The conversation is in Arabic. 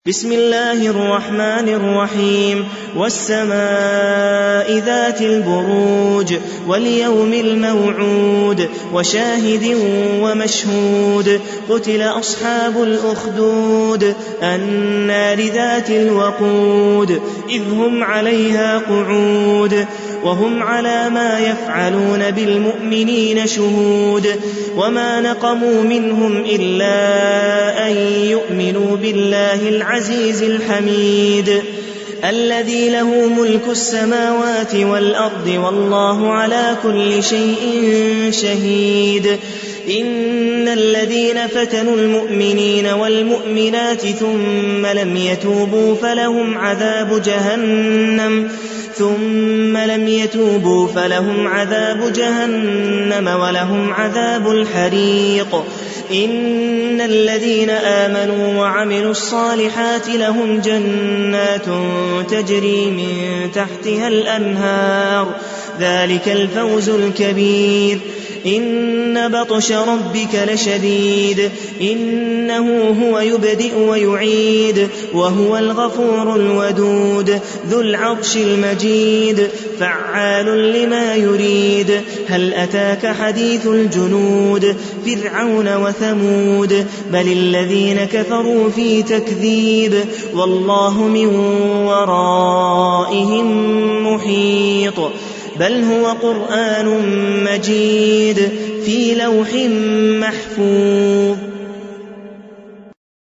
بسم الله الرحمن الرحيم والسماء ذات البروج واليوم الموعود وشاهد ومشهود قتل أصحاب الأخدود النار ذات الوقود إذ هم عليها قعود وهم على ما يفعلون بالمؤمنين شهود وما نقموا منهم إلا أن يؤمنوا بالله العزيز الحميد الذي له ملك السماوات والأرض والله على كل شيء شهيد إن الذين فتنوا المؤمنين والمؤمنات ثم لم يتوبوا فلهم عذاب جهنم ولهم عذاب الحريق إن الذين آمنوا وعملوا الصالحات لهم جنات تجري من تحتها الأنهار ذلك الفوز الكبير إن بطش ربك لشديد إنه هو يبدئ ويعيد وهو الغفور الودود ذو العرش المجيد فعال لما يريد هل أتاك حديث الجنود فرعون وثمود بل الذين كفروا في تكذيب والله من ورائهم محيط بل هو قرآن مجيد في لوح محفوظ